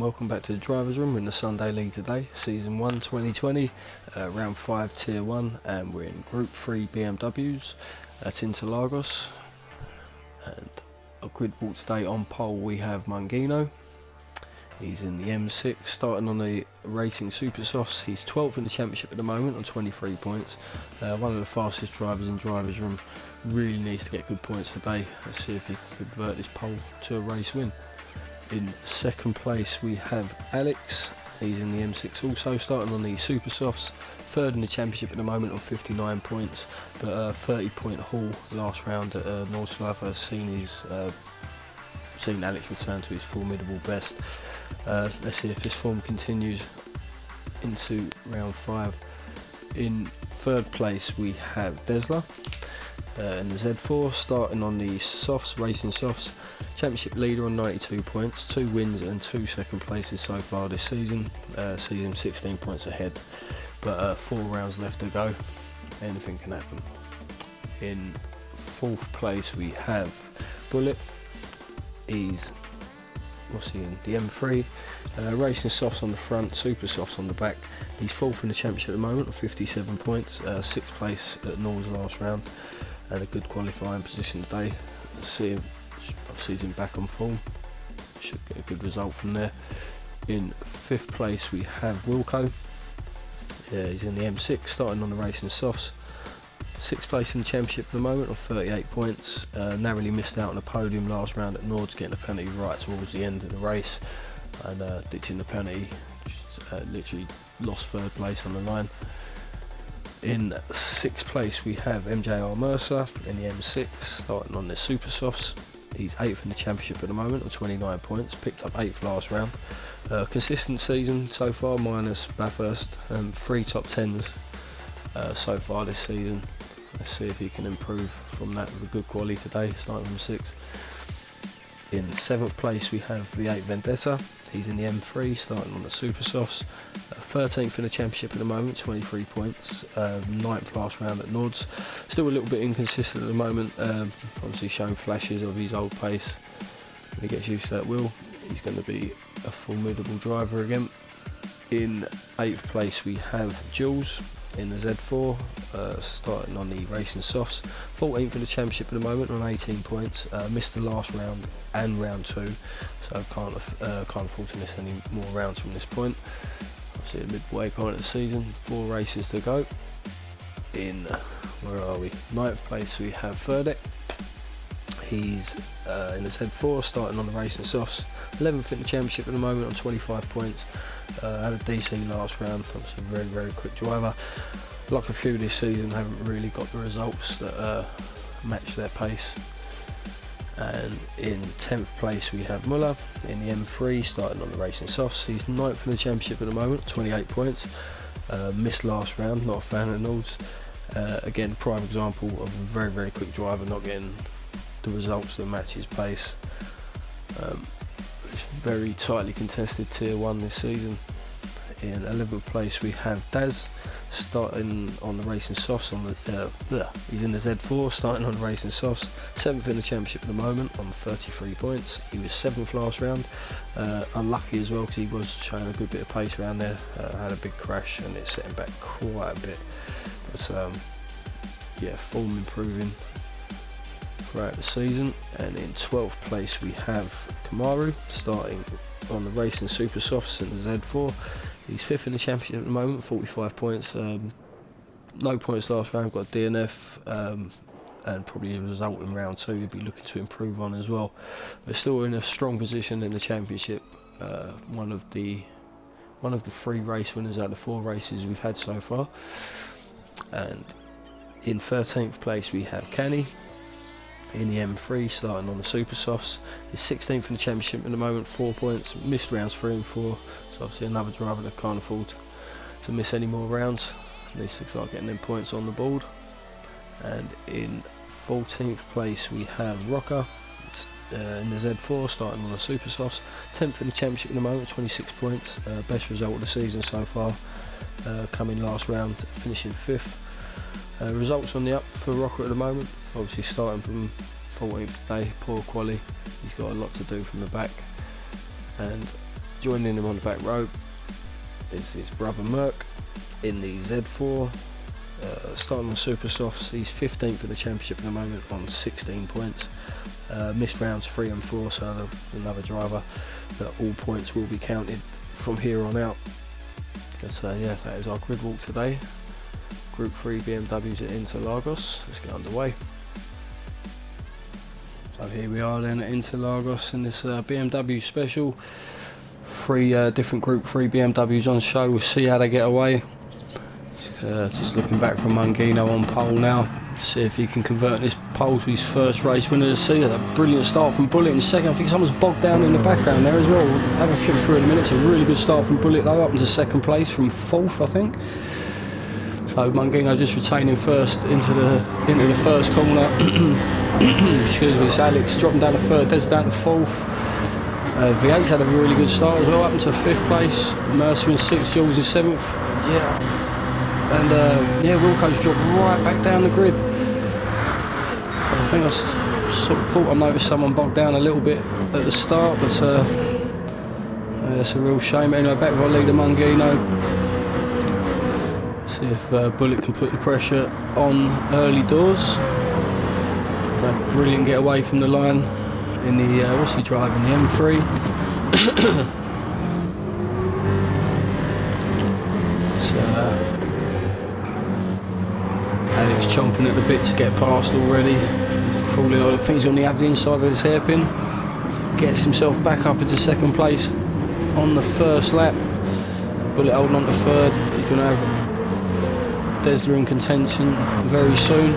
welcome back to the Drivers Room. We're in the Sunday League today, Season 1 2020, Round 5 Tier 1, and we're in Group 3 BMWs at Interlagos. And a grid walk today. On pole we have Mungino. He's in the M6, starting on the Racing Super Softs. He's 12th in the championship at the moment on 23 points. One of the fastest drivers in Drivers Room. Really needs to get good points today. Let's see if he can convert this pole to a race win. In second place we have Alex. He's in the M6 also, starting on the Super Softs. Third in the championship at the moment on 59 points, but a 30-point haul last round at Drsl. I've seen Alex return to his formidable best. Let's see if this form continues into round 5. In third place we have Drsl in the Z4, starting on the softs, racing softs. Championship leader on 92 points, 2 wins and 2 second places so far this season. Sees him 16 points ahead, but 4 rounds left to go. Anything can happen. In fourth place we have Bullet. He's in the M3, racing softs on the front, super softs on the back. He's 4th in the championship at the moment on 57 points, 6th place at Nor's last round, and a good qualifying position today. Sees him back on form, should get a good result from there. In 5th place we have Wilco. He's in the M6, starting on the racing softs. 6th place in the championship at the moment on 38 points. Narrowly missed out on the podium last round at Nords, getting a penalty right towards the end of the race, and ditching the penalty, literally lost 3rd place on the line. In 6th place we have MJR Mercer in the M6, starting on the Super Softs. He's 8th in the championship at the moment on 29 points, picked up 8th last round. Consistent season so far, minus Bathurst, and 3 top 10s so far this season. Let's see if he can improve from that with a good quality today, starting from 6th. In 7th place we have V8 Vendetta. He's in the M3, starting on the Super Softs. 13th in the championship at the moment, 23 points. 9th last round at Nords. Still a little bit inconsistent at the moment. Obviously showing flashes of his old pace. When he gets used to that wheel, he's going to be a formidable driver again. In 8th place we have Jules in the Z4, starting on the racing softs. 14th in the championship at the moment on 18 points. Missed the last round and round 2, so can't afford to miss any more rounds from this point. Obviously a midway point of the season, 4 races to go. In, where are we, 9th place we have Ferdek. He's in the Z4, starting on the racing softs. 11th in the championship at the moment on 25 points. Had a DC last round. Obviously a very quick driver. Like a few this season, haven't really got the results that match their pace. And in 10th place we have Muller in the M3, starting on the racing softs. He's 9th in the championship at the moment, 28 points. Missed last round, not a fan of Nords. Again, prime example of a very quick driver not getting the results that match his pace. It's very tightly contested tier 1 this season. In 11th place we have Daz, starting on the racing softs. He's in the Z4, starting on the racing softs. 7th in the championship at the moment on 33 points. He was 7th last round. Unlucky as well because he was showing a good bit of pace around there. Had a big crash and it set him back quite a bit. But yeah, form improving throughout the season. And in 12th place we have Kamaru, starting on the racing super softs in the Z4. He's 5th in the championship at the moment, 45 points. No points last round, got a DNF, and probably a result in round 2 he'll be looking to improve on as well. We're still in a strong position in the championship. One of the 3 race winners out of the 4 races we've had so far. And in 13th place we have Kenny in the M3, starting on the Super Softs. He's 16th in the championship at the moment, 4 points. Missed rounds 3 and 4, so obviously another driver that can't afford to miss any more rounds. Needs to start getting them points on the board. And in 14th place we have Rocker in the Z4, starting on the Super Softs. 10th in the championship at the moment, 26 points. Best result of the season so far, coming last round, finishing 5th. Results on the up for Rocker at the moment. Obviously starting from 14th today, poor quali. He's got a lot to do from the back. And joining him on the back row is his brother Merck in the Z4. Starting on super softs, he's 15th in the championship at the moment on 16 points. Missed rounds 3 and 4, so another driver that all points will be counted from here on out. So yeah, that is our grid walk today. Group 3 BMWs at Interlagos. Let's get underway. So here we are then at Interlagos in this BMW special. 3 different Group 3 BMWs on show. We'll see how they get away. Just looking back from Mungino on pole now. See if he can convert this pole to his first race win of the season. A brilliant start from Bullet in second. I think someone's bogged down in the background there as well. We'll have a flip through in a minute. It's a really good start from Bullet though, up into second place from 4th, I think. So Mungino just retaining first into the first corner. Excuse me, it's Alex dropping down to 3rd, Des down to 4th. V8's had a really good start as well, up into 5th place. Mercer in 6th, Jules in 7th. Yeah. And yeah, Wilco's dropped right back down the grid. I think I sort of thought I noticed someone bogged down a little bit at the start, but that's a real shame. Anyway, back with our leader Mungino. See if Bullet can put the pressure on early doors. That brilliant get away from the line in the what's he driving? The M3. Alex chomping at the bit to get past already. Crawling on. I think he's going to have the inside of his hairpin. Gets himself back up into second place on the first lap. Bullet holding on to 3rd. He's going to have Drsl in contention very soon.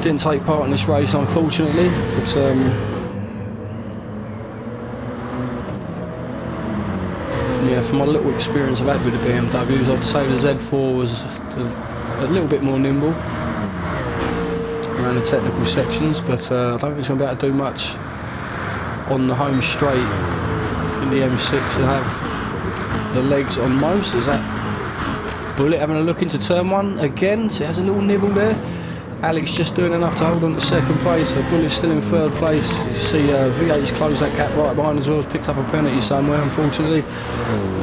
Didn't take part in this race unfortunately, but yeah, from my little experience I've had with the BMWs, I'd say the Z4 was a little bit more nimble around the technical sections, but I don't think it's going to be able to do much on the home straight. I think the M6 will have the legs on most. Is that Bullet having a look into turn 1 again? So it has a little nibble there. Alex just doing enough to hold on to second place, so Bullet's still in 3rd place. You see V8's closed that gap right behind as well, has picked up a penalty somewhere unfortunately.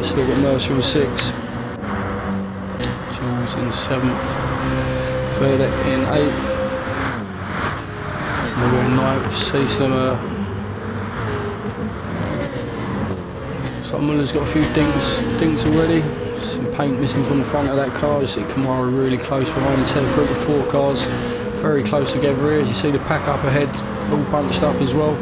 Still got Mercer in 6th, Jules in 7th, Further in 8th, Muller in 9th. See some so Muller's got a few dinks already. Some paint missing from the front of that car. You see Kamara really close behind the tail group of 4 cars, very close together here. As you see the pack up ahead, all bunched up as well.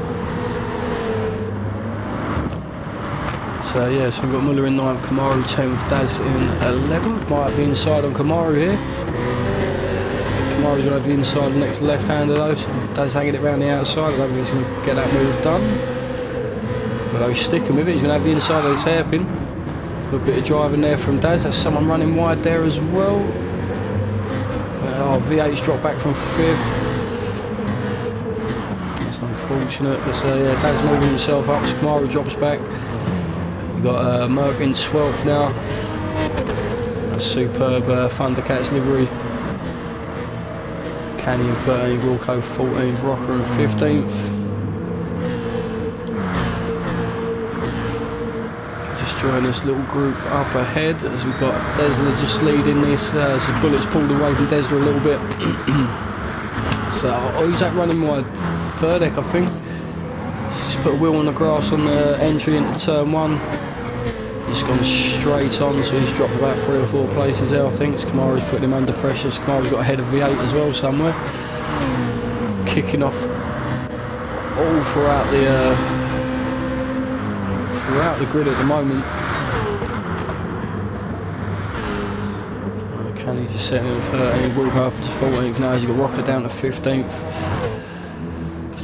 So yeah, so we've got Muller in 9th, Kamara 10th, Daz in 11th. Might have the inside on Kamara here. Kamara's going to have the inside the next left-hander though, so Daz hanging it around the outside. I don't think he's going to get that move done. But he's sticking with it, he's going to have the inside of his hairpin. A bit of driving there from Daz. There's someone running wide there as well. Oh, V8's dropped back from 5th. That's unfortunate. But yeah, Daz moving himself up. Kamara drops back. We've got Merck in 12th now. A superb Thundercats livery. Canny in 13th, Wilco 14th, Rocker in 15th. Join this little group up ahead as we've got Drsl just leading this, so Bullet's pulled away from Drsl a little bit. So who's that running wide? Ferdek, I think. Just put a wheel on the grass on the entry into turn 1. Just gone straight on, so he's dropped about 3 or 4 places there I think. Kamara's putting him under pressure. Kamara's got ahead of V8 as well somewhere. Kicking off all throughout the grid at the moment. Canny just setting in 13th, Walker up to 14th now. He's got Rocker down to 15th.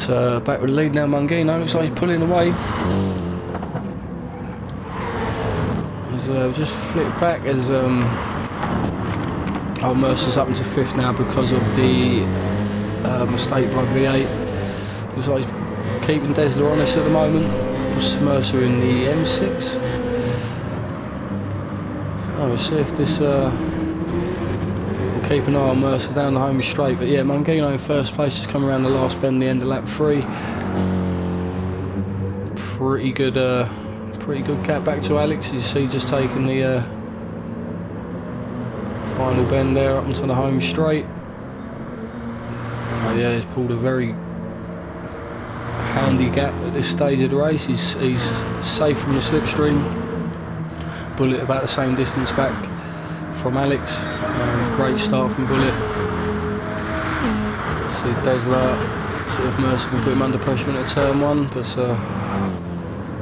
But back with the lead now, Mungino. Looks like he's pulling away. He's just flipped back as Mercer's up into 5th now because of the mistake by V8. Looks like he's keeping Drsl honest at the moment. Mercer in the M6. We'll see if this we'll keep an eye on Mercer down the home straight. But yeah, Mungino in 1st place, just come around the last bend, the end of lap 3. pretty good gap back to Alex. You see, just taking the final bend there up into the home straight. Oh yeah, he's pulled a very handy gap at this stage of the race. He's safe from the slipstream. Bullet about the same distance back from Alex. Great start from Bullet. See Drsl, see if Mercer can put him under pressure into turn 1, but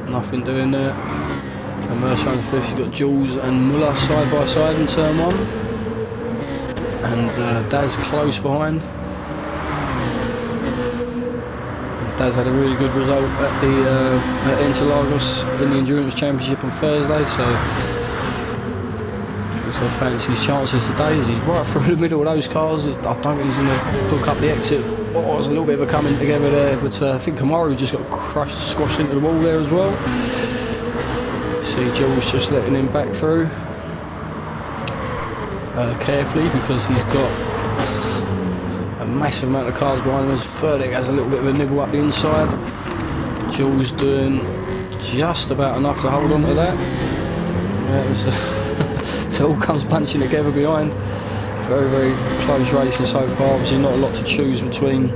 nothing doing there. And Mercer on the 5th, you've got Jules and Muller side by side in turn 1. And Daz close behind. Daz had a really good result at the at Interlagos in the Endurance Championship on Thursday, so looks like fancy his chances today as he's right through the middle of those cars. I don't think he's going to hook up the exit. Oh, there's a little bit of a coming together there, but I think Kamaru just got crushed, squashed into the wall there as well. See Jules just letting him back through carefully because he's got a massive amount of cars behind him. Furtick has a little bit of a nibble up the inside. Jules doing just about enough to hold on to that. Yeah, it all comes punching together behind. Very, very close racing so far. Obviously not a lot to choose between,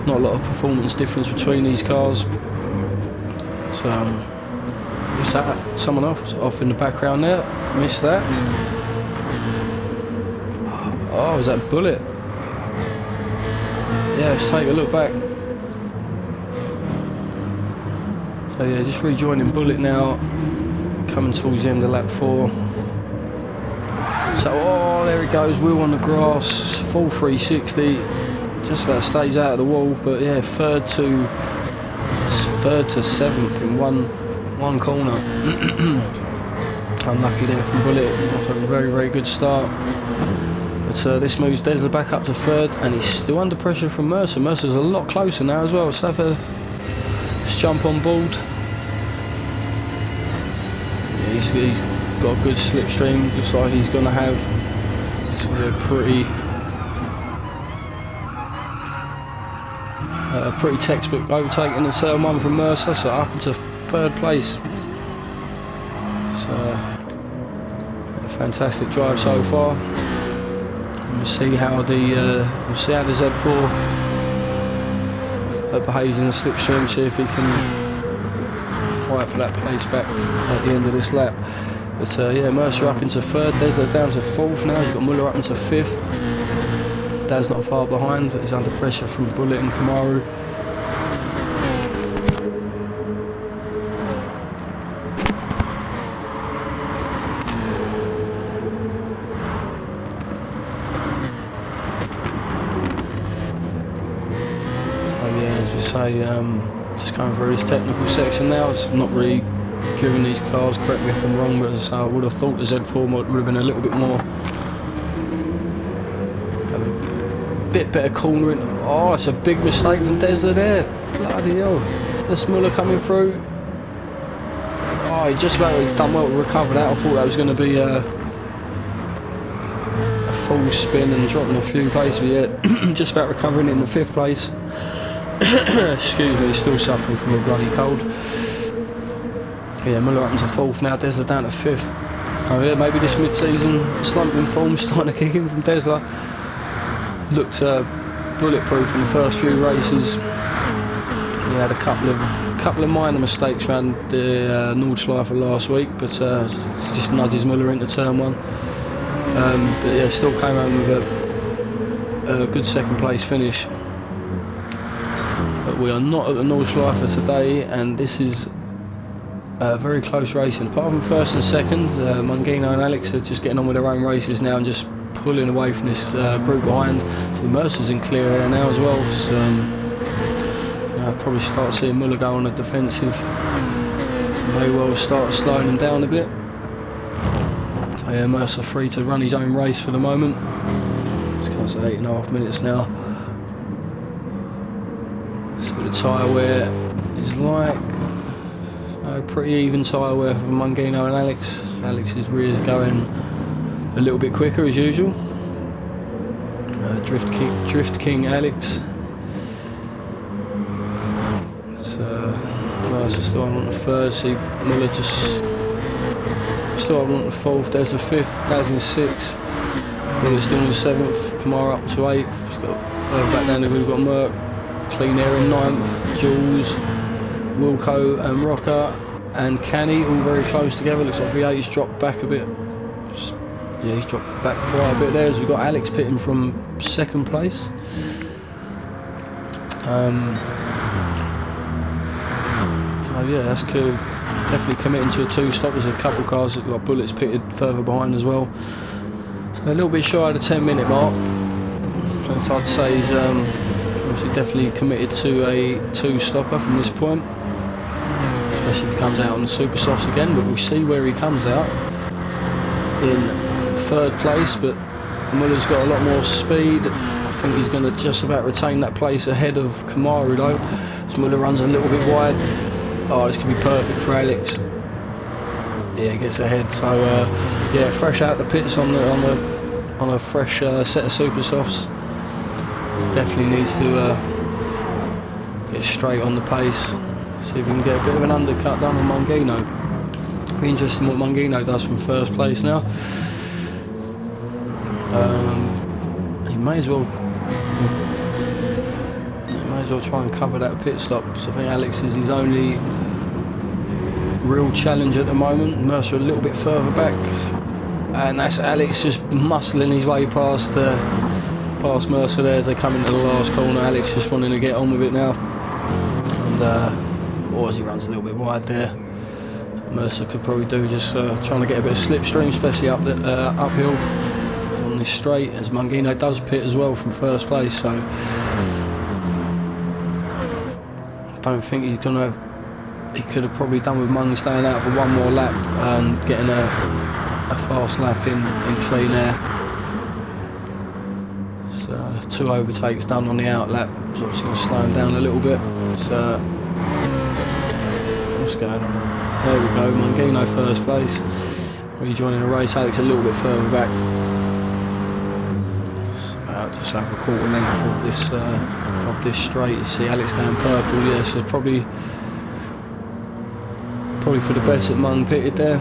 not a lot of performance difference between these cars. So, who's that? Someone off in the background there. Missed that. Oh, is that Bullet? Yeah, let's take a look back. So yeah, just rejoining Bullet now, coming towards the end of lap 4. So, oh, there it goes, wheel on the grass, full 360, just about stays out of the wall, but yeah, third to 7th in one corner. Unlucky there from Bullet, after a very, very good start. But this moves Drsl back up to 3rd, and he's still under pressure from Mercer. Mercer's a lot closer now as well, so let's jump on board. Yeah, he's got a good slipstream. Looks like he's going to have, it's going to be a pretty textbook overtaking in turn 1 from Mercer, so up into 3rd place. So a fantastic drive so far. We'll see how the Z4 behaves in the slipstream. See if he can fight for that place back at the end of this lap. But yeah, Mercer up into 3rd, Drsl down to 4th now. He's got Muller up into 5th. Dad's not far behind, but he's under pressure from Bullet and Kamaru. Just going through this technical section now. It's not really driven these cars, correct me if I'm wrong, but I would have thought the Z4 would have been a little bit more, a bit better cornering. Oh, it's a big mistake from Drsl there. Bloody hell. This Muller coming through. Oh, he just about done well to recover that. I thought that was going to be a full spin and dropping a few places. Yeah, just about recovering in the 5th place. Excuse me, still suffering from a bloody cold. Yeah, Muller up into 4th now, Drsl down to 5th. Oh yeah, maybe this mid-season slumping form starting to kick in from Drsl. Looked bulletproof in the first few races. He had a couple of minor mistakes around the Nordschleife last week, but just nudges Muller into turn 1. But yeah, still came home with a good 2nd place finish. But we are not at the Nordschleife today, and this is very close racing. Apart from 1st and 2nd, Mungino and Alex are just getting on with their own races now and just pulling away from this group behind. So Mercer's in clear air now as well. So, I'll probably start seeing Muller go on a defensive. May well start slowing him down a bit. So yeah, Mercer free to run his own race for the moment. It's got 8.5 minutes now. So the tyre wear is like pretty even tyre wear for Mungino and Alex. Alex's rear's going a little bit quicker as usual. Drift King Alex. So Mercer still on the third. See Muller just still on the fourth. There's the fifth. Daz in sixth. Bullet still in the seventh. Kamara up to eighth. He's got further back down. We've got Merck. Clean Air in ninth. Jules, Wilco, and Rocker and Canny all very close together. Looks like V8's dropped back a bit. Yeah, he's dropped back quite a bit there. As we've got Alex pitting from second place. So yeah, that's cool. Definitely committing to a two-stop. There's a couple of cars that got bullets pitted further behind as well. So a little bit shy of the 10-minute mark. So I'd say he's obviously definitely committed to a two-stopper from this point. Especially if he comes out on the super softs again. But we'll see where he comes out in third place. But Muller's got a lot more speed. I think he's going to just about retain that place ahead of Kamaru though. As Muller runs a little bit wide. Oh, this could be perfect for Alex. Yeah, he gets ahead. So yeah, fresh out the pits on a fresh set of super softs. Definitely needs to get straight on the pace. See if we can get a bit of an undercut done on Mungino. Be interesting what Mungino does from first place now. He may as well try and cover that pit stop. So I think Alex is his only real challenge at the moment. Mercer a little bit further back, and that's Alex just muscling his way past Mercer there as they come into the last corner. Alex just wanting to get on with it now, and as he runs a little bit wide there, Mercer could probably do just trying to get a bit of slipstream, especially up the uphill on this straight, as Mungino does pit as well from first place. So I don't think he's going to have. He could have probably done with Mung staying out for one more lap and getting a fast lap in clean air. So 2 overtakes done on the out lap. So it's going to slow him down a little bit. So what's going on? There we go. Mungino first place. Rejoining the race. Alex a little bit further back. Just over a quarter length of this straight. You see Alex going purple. Yeah, so probably for the best that Mung pitted there.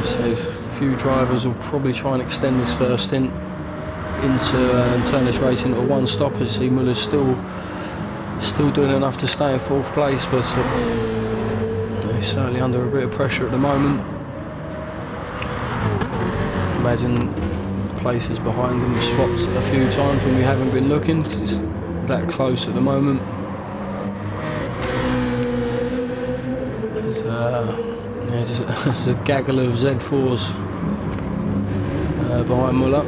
So a few drivers will probably try and extend this first stint into and turn this race into a one-stop. As see Muller's still doing enough to stay in fourth place, but he's certainly under a bit of pressure at the moment. Imagine places behind him swapped a few times when we haven't been looking, because it's that close at the moment. There's a gaggle of Z4s behind Muller.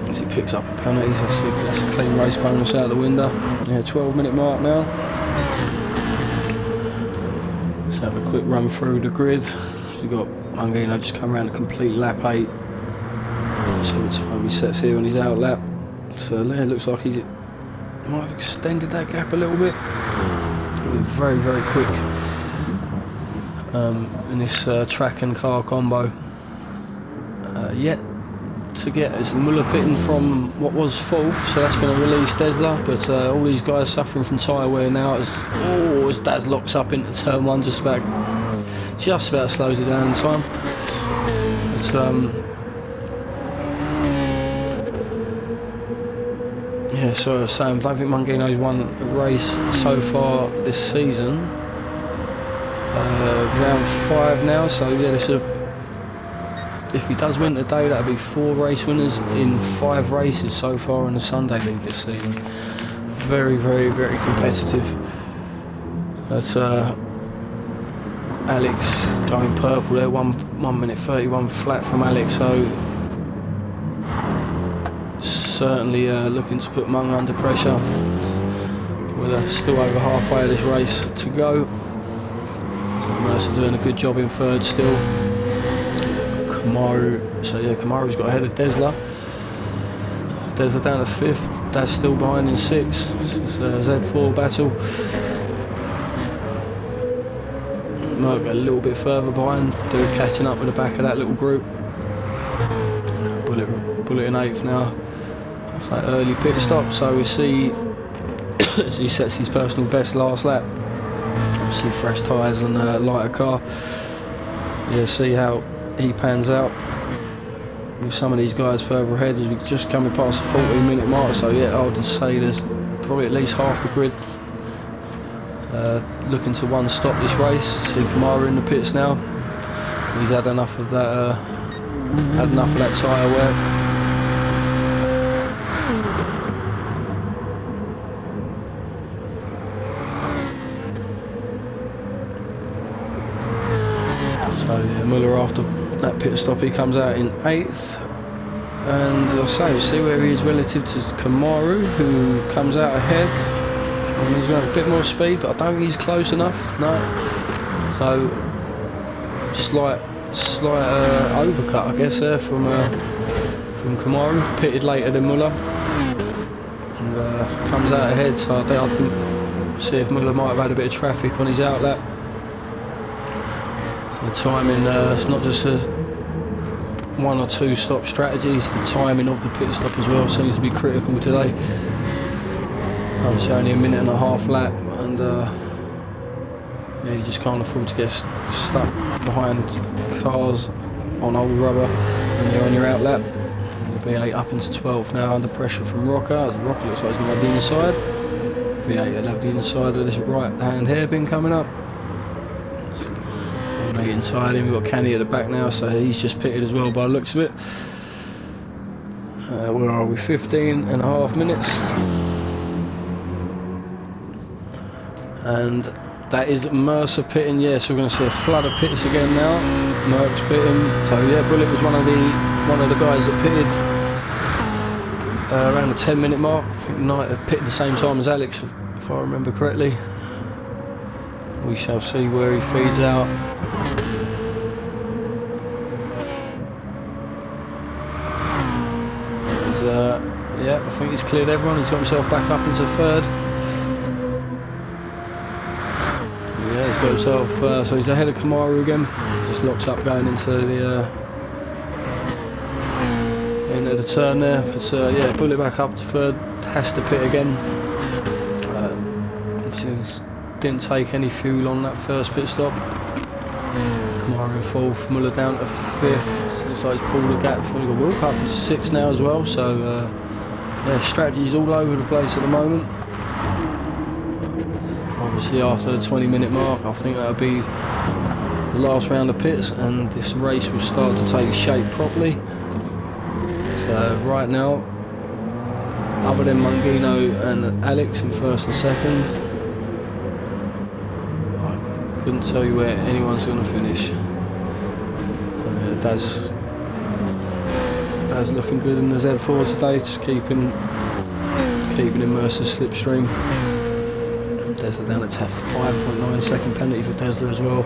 As he picks up a penalty, that's a clean race bonus out the window. Yeah, 12-minute mark now. Let's have a quick run through the grid. We've got Mungino just come around a complete lap 8. See what time he sets here on his out lap. So it looks like he might have extended that gap a little bit. Very, very quick in this track and car combo. Yet to get is Muller pitting from what was fourth, so that's going to release Drsl. But all these guys suffering from tyre wear now as Daz locks up into turn 1, just about slows it down in time. It's yeah, so Sam, I don't think Mungino's won a race so far this season. Round 5 now, so yeah, if he does win today, that'll be 4 race winners in 5 races so far in the Sunday League this season. Very, very, very competitive. That's Alex going purple there, 1 minute 31 flat from Alex, so certainly looking to put Mung under pressure. We're still over halfway of this race to go. So Mercer doing a good job in third still. Kamaru's got ahead of Drsl. Drsl down to 5th. Dad's still behind in 6th. It's a Z4 battle. Merck a little bit further behind, catching up with the back of that little group. Bullet in 8th now. That's that early pit stop, so we see as he sets his personal best last lap. obviously fresh tyres and a lighter car. Yeah, see how he pans out with some of these guys further ahead as we're just coming past the 14-minute mark. So yeah, I would say there's probably at least half the grid looking to one stop this race. See Kamara in the pits now. He's had enough of that. Had enough of that tyre wear. So yeah, Muller after that pit stop, he comes out in 8th, and I'll say, see where he is relative to Kamaru, who comes out ahead. I mean, he's got a bit more speed, but I don't think he's close enough. No. So slight overcut, I guess, there from Kamaru, pitted later than Muller, and comes out ahead. So I think see if Muller might have had a bit of traffic on his outlet. The timing, it's not just a 1 or 2 stop strategies, the timing of the pit stop as well seems to be critical today. Obviously only a minute and a half lap, and yeah, you just can't afford to get stuck behind cars on old rubber when you're on your out lap. V8 up into 12th now, under pressure from Rocker. Rocker looks like he's going to have the inside. V8 will have the inside of this right hand hairpin coming up. Getting tired in. We've got Canny at the back now, so he's just pitted as well by the looks of it. Where are we? 15.5 minutes. And that is Mercer pitting. Yeah, so we're going to see a flood of pits again now. Merck's pitting. So yeah, Bullet was one of the guys that pitted around the 10-minute mark. I think Knight had pitted the same time as Alex, if I remember correctly. We shall see where he feeds out. Yeah, I think he's cleared everyone. He's got himself back up into 3rd. Yeah, he's got himself. So he's ahead of Kamaru again. Just locks up going into the turn there. But yeah, Bullet back up to 3rd. Has to pit again. Didn't take any fuel on that first pit stop. Kamaru in 4th, Muller down to 5th. Looks like he's pulled a gap. We've got Wilk up in 6th now as well. So yeah, strategies all over the place at the moment. Obviously after the 20-minute mark, I think that'll be the last round of pits, and this race will start to take shape properly. So right now, other than Mangino and Alex in 1st and 2nd, couldn't tell you where anyone's going to finish. Daz looking good in the Z4 today, just keeping in Mercer's slipstream. Drsl down at 5.9 second penalty for Drsl as well.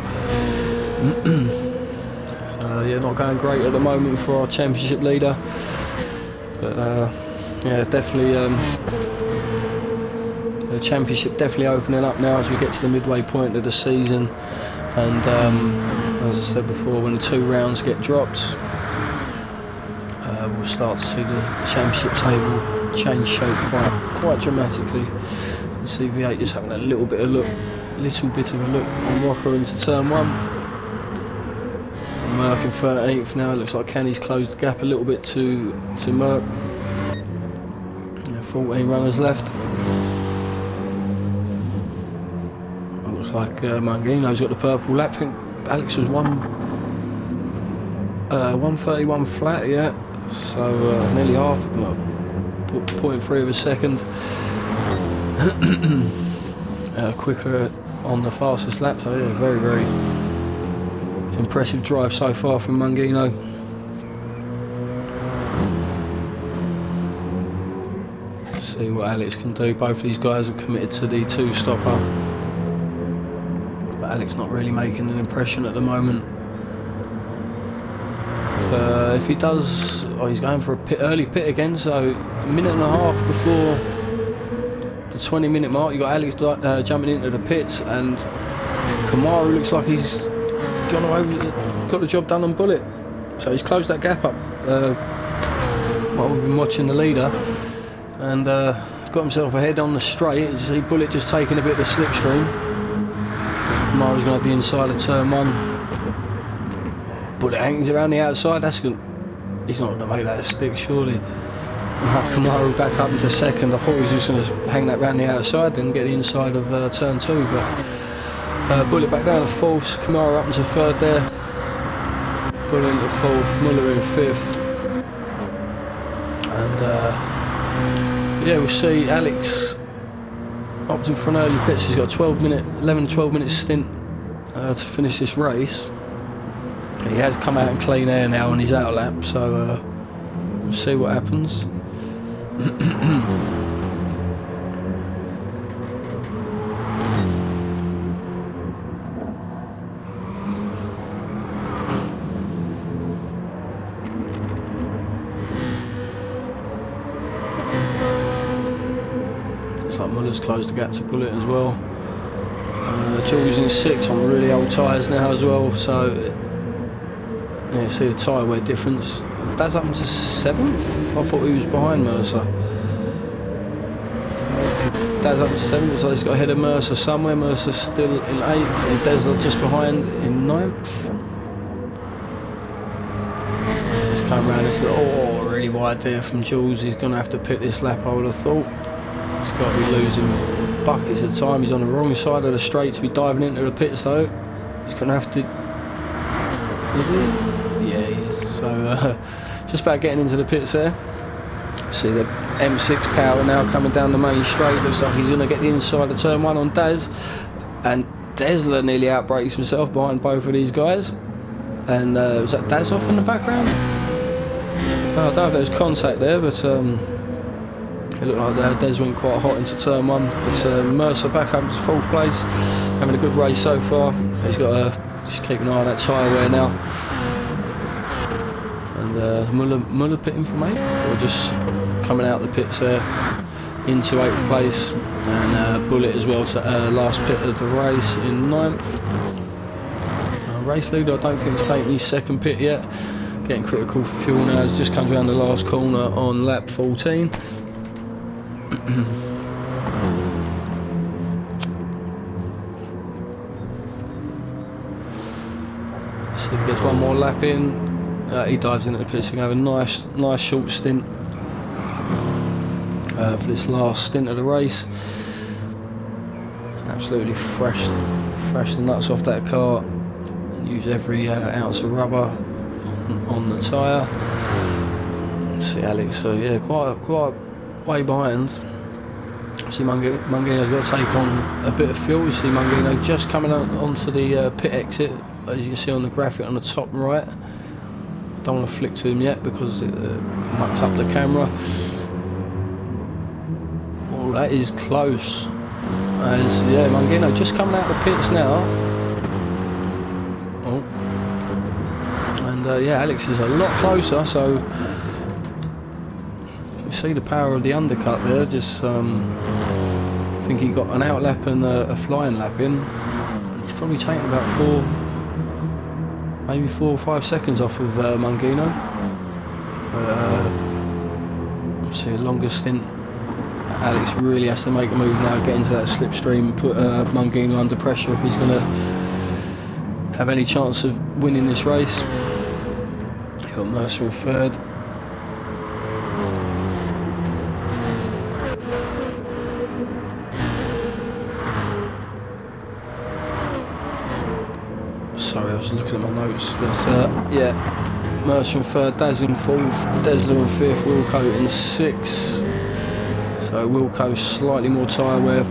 Yeah, not going great at the moment for our championship leader, but yeah, definitely the championship definitely opening up now as we get to the midway point of the season. And as I said before, when the 2 rounds get dropped, we'll start to see the championship table change shape quite dramatically. You see V8 just having a little bit of a look on Rocker into turn 1. Merck in 13th now. Looks like Kenny's closed the gap a little bit to Merck. 14 runners left. Looks like Mangino's got the purple lap. I think Alex was 131 flat, yeah. So nearly half, well, 0.3 of a second quicker on the fastest lap. So yeah, very, very impressive drive so far from Mangino. See what Alex can do. Both of these guys are committed to the 2-stopper, but Alex not really making an impression at the moment. If he does, he's going for a early pit again, so a minute and a half before the 20-minute mark, you got Alex jumping into the pits, and Kamaru looks like he's gone away got the job done on Bullet. So he's closed that gap up while we've been watching the leader, and got himself ahead on the straight. You see Bullet just taking a bit of the slipstream. Kamara's going to have the inside of turn 1. Bullet hangs around the outside. That's good. He's not going to make that stick, surely. Kamara back up into second. I thought he was just going to hang that round the outside and get the inside of turn 2, but Bullet back down to 4th. Kamara up into 3rd there. Bullet into 4th. Muller in 5th. And yeah, we'll see. Alex opting for an early pit. He's got a 11-12 minute stint to finish this race. He has come out in clean air now on his outer lap, so we'll see what happens. Muller's closed the gap to Bullet as well. Jules in 6 on really old tyres now as well, so yeah, see the tyre wear difference. That's up into 7th. I thought he was behind Mercer. That's up to 7th, so he's got ahead of Mercer somewhere. Mercer's still in 8th, and Drsl just behind in 9th. Just come around this little, really wide there from Jules. He's going to have to pit this lap, I would have thought. He's got to be losing buckets of time. He's on the wrong side of the straight to be diving into the pits though. He's going to have to... Is he? Yeah, he is. So just about getting into the pits there. See the M6 power now coming down the main straight. Looks like he's going to get the inside of turn 1 on Daz. And Drsl nearly outbrakes himself behind both of these guys. And was that Daz off in the background? I don't know if there was contact there, but... it looked like Des went quite hot into turn 1, but Mercer back up to 4th place, having a good race so far. He's got to just keep an eye on that tyre wear now. And Muller pitting from 8th, or just coming out the pits there into 8th place, and Bullet as well to last pit of the race in 9th. Race leader, I don't think he's taking his 2nd pit yet. Getting critical for fuel now as just comes around the last corner on lap 14. So he gets one more lap in. He dives into the pits and have a nice short stint for this last stint of the race. Absolutely fresh the nuts off that car. Use every ounce of rubber on the tyre. See Alex, so yeah, quite way behind. See Mungino's got to take on a bit of fuel. You see Mungino just coming onto the pit exit, as you can see on the graphic on the top right. Don't want to flick to him yet because it mucked up the camera. Oh, that is close. As yeah, Mungino just coming out of the pits now. Oh, and yeah, Alex is a lot closer. So. See the power of the undercut there. Just I think he got an out lap and a flying lap in. He's probably taken about 4 or 5 seconds off of Mungino. See a longer stint. Alex really has to make a move now, get into that slipstream, put Mungino under pressure if he's going to have any chance of winning this race. You've got Mercer in 3rd. Sorry, I was looking at my notes, but yeah, Mercer in 3rd, Daz in 4th, Drsl in 5th, Wilco in 6th. So Wilco slightly more tyre wear.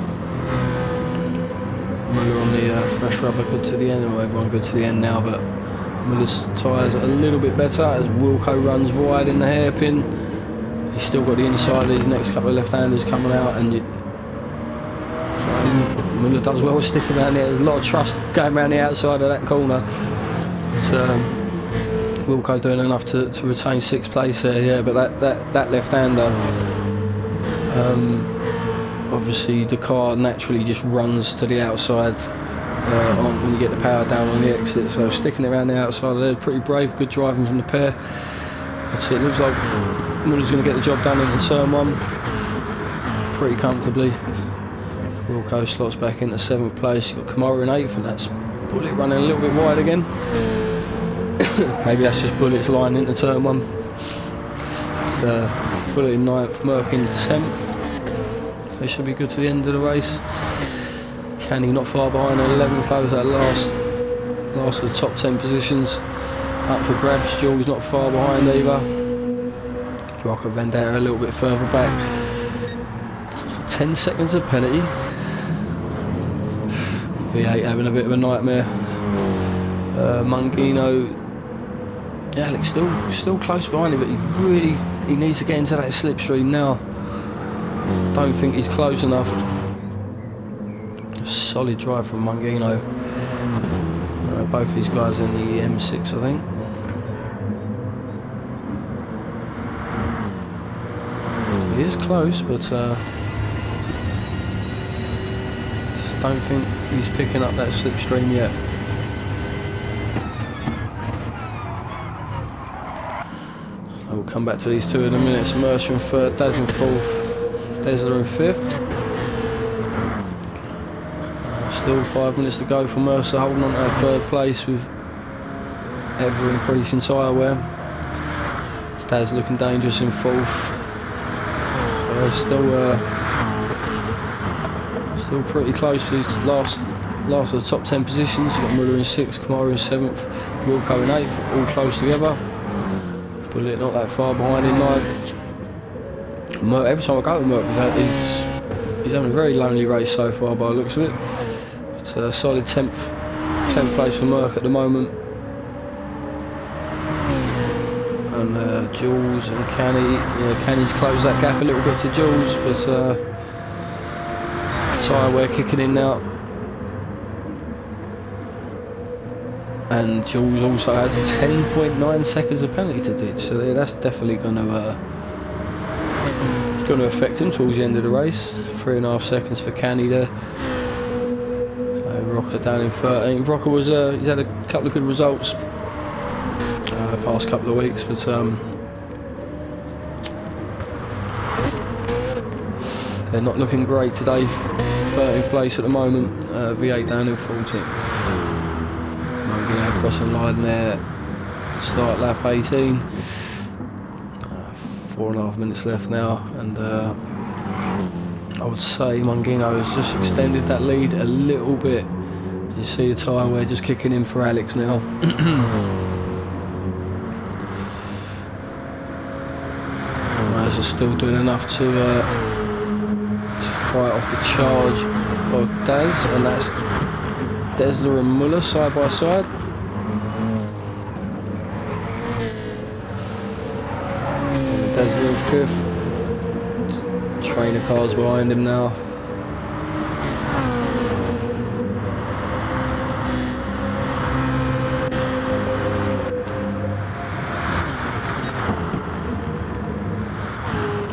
Muller on the fresh rubber, good to the end, or everyone good to the end now, but Muller's tyres are a little bit better as Wilco runs wide in the hairpin. He's still got the inside of his next couple of left-handers coming out, and Muller does well sticking around there. There's a lot of trust going around the outside of that corner. But, Wilco doing enough to retain 6th place there, yeah. But that left-hander, obviously the car naturally just runs to the outside when you get the power down on the exit. So sticking it around the outside there, pretty brave, good driving from the pair. But it looks like Muller's going to get the job done in turn 1 pretty comfortably. Wilco slots back into 7th place. You've got Kamara in 8th, and that's Bullet running a little bit wide again. Maybe that's just Bullet's line into turn 1. It's Bullet in 9th, Merc in 10th. They should be good to the end of the race. Canny not far behind at 11th, close that last of the top 10 positions. Up for grabs, Jules not far behind either. Rocker Vendetta a little bit further back. 10 seconds of penalty. V8 having a bit of a nightmare. Mungino, Alex still close behind him, but he needs to get into that slipstream now. Don't think he's close enough. Solid drive from Mungino. Both these guys in the M6, I think. He is close, but just don't think he's picking up that slipstream yet. We'll come back to these two in a minute. Mercer in 3rd, Daz in 4th, Drsl in 5th. Still 5 minutes to go for Mercer, holding on to that 3rd place with ever increasing tyre wear. Daz looking dangerous in 4th. So still pretty close to his last of the top 10 positions. You've got Muller in 6th, Kamara in 7th, Wilco in 8th, all close together. Bullet not that far behind in 9th. Every time I go to Merc, he's having a very lonely race so far by the looks of it. It's a solid 10th place for Merc at the moment. And Jules and Canny, Canny's closed that gap a little bit to Jules, but tyre wear kicking in now. And Jules also has 10.9 seconds of penalty to ditch, so that's definitely going to affect him towards the end of the race. 3.5 seconds for Canny there. Rocker down in 13th. Rocker was he's had a couple of good results the past couple of weeks, but they're not looking great today. 13th place at the moment. V8 down in 14th. Mungino crossing line there. Start lap 18. 4.5 minutes left now, and I would say Mungino has just extended that lead a little bit. You see the tyre wear just kicking in for Alex now. Is still doing enough to fight off the charge of Daz, and that's Drsl and Muller side by side. Drsl in 5th. Trainer cars behind him now.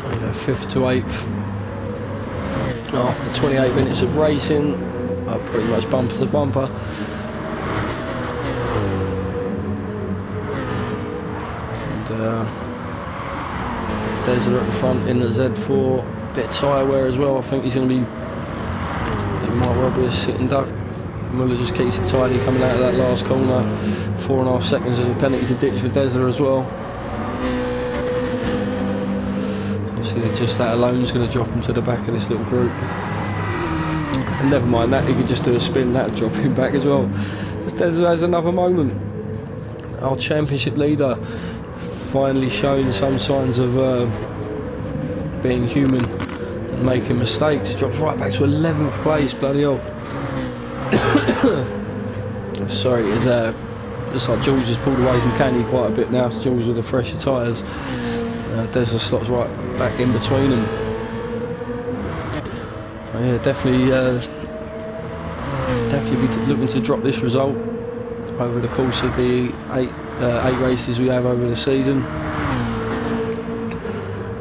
Yeah, 5th to 8th. After 28 minutes of racing, pretty much bumper to bumper. And Drsl at the front in the Z4. Bit of tyre wear as well. I think he's going to be. It might well be a sitting duck. Muller just keeps it tidy coming out of that last corner. 4.5 seconds as a penalty to ditch for Drsl as well. Obviously, just that alone is going to drop him to the back of this little group. And never mind that, he could just do a spin, that'll drop him back as well. Drsl has another moment. Our championship leader finally showing some signs of being human and making mistakes. Drops right back to 11th place, bloody hell. Sorry, it's just like Jules has pulled away from Canny quite a bit now. Jules with the fresher tyres. Drsl slots right back in between them. Yeah, definitely be looking to drop this result over the course of the eight races we have over the season.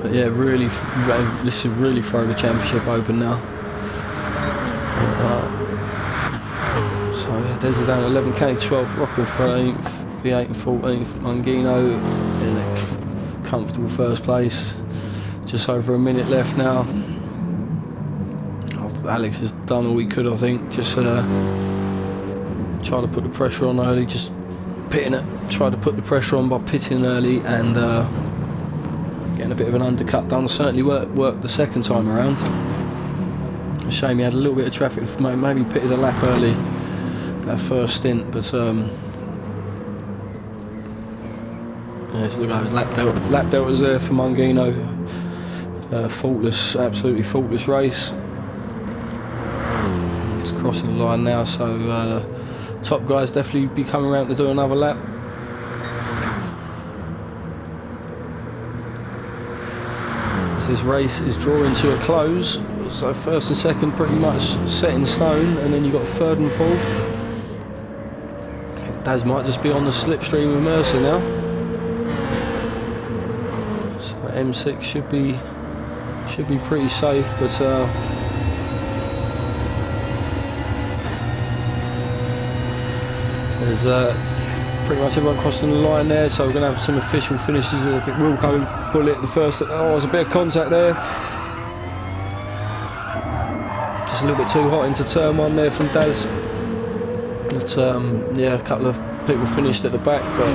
But yeah, really, this is really throwing the championship open now. So yeah, Drsl down 11k, 12th, Rocker 13th, V8 and 14th, Mungino in a comfortable first place. Just over a minute left now. After Alex has done all he could, I think. Just try to put the pressure on early, just pitting it. Try to put the pressure on by pitting early and getting a bit of an undercut done. Certainly worked the second time around. A shame he had a little bit of traffic. Maybe pitted a lap early that first stint, but yeah, so look, lap deltas there for Mungino. Faultless, absolutely faultless race. It's crossing the line now, so top guys definitely be coming around to do another lap. As this race is drawing to a close, so first and second pretty much set in stone, and then you've got third and fourth. Daz might just be on the slipstream with Mercer now. So M6 should be pretty safe, but there's pretty much everyone crossing the line there, so we're going to have some official finishes. I think Wilco bullet the first. Oh, there's a bit of contact there. Just a little bit too hot into turn one there from Daz. But yeah, a couple of people finished at the back, but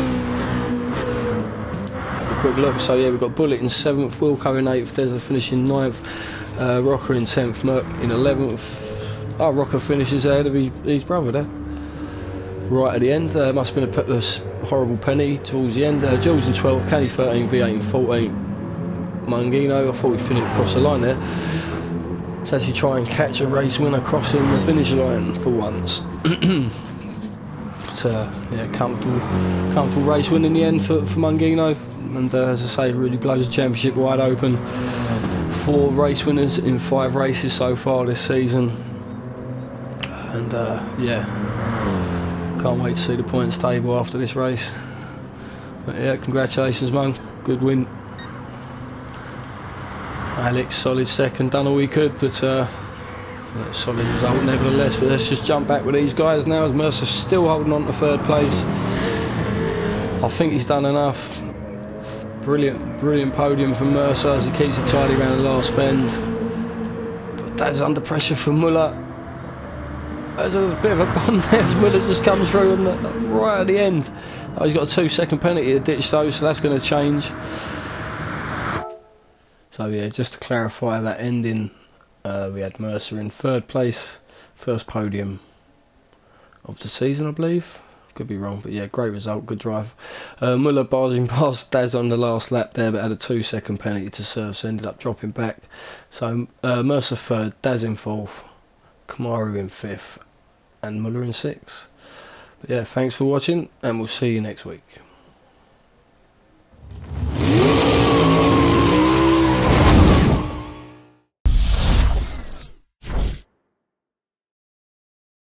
have a quick look. So yeah, we've got Bullet in 7th, Wilco in 8th, Daz finishing 9th, Rocker in 10th, Merc in 11th. Oh, Rocker finishes ahead of his brother there. Right at the end, must have been a horrible penny towards the end. Jules in 12th, Kenny 13th, V8 in 14th, Mungino. I thought he'd finished across the line there. Let's actually try and catch a race winner crossing the finish line for once. But yeah, comfortable race win in the end for Mungino. And as I say, really blows the championship wide open. 4 race winners in 5 races so far this season. And yeah, can't wait to see the points table after this race. But yeah, congratulations, Mung, good win. Alex, solid second, done all we could, but solid result nevertheless. But let's just jump back with these guys now, as Mercer's still holding on to 3rd place. I think he's done enough. Brilliant podium for Mercer as he keeps it tidy around the last bend. But that's under pressure for Muller. There's a bit of a bump there as Muller just comes through on right at the end. Oh, he's got a 2-second penalty to ditch though, so that's going to change. So yeah, just to clarify that ending, we had Mercer in 3rd place, first podium of the season, I believe. Could be wrong, but yeah, great result, good drive. Muller barging past Daz on the last lap there, but had a 2-second penalty to serve, so ended up dropping back. So Mercer 3rd, Daz in 4th, Kamaru in 5th, and Muller in 6th. But yeah, thanks for watching, and we'll see you next week.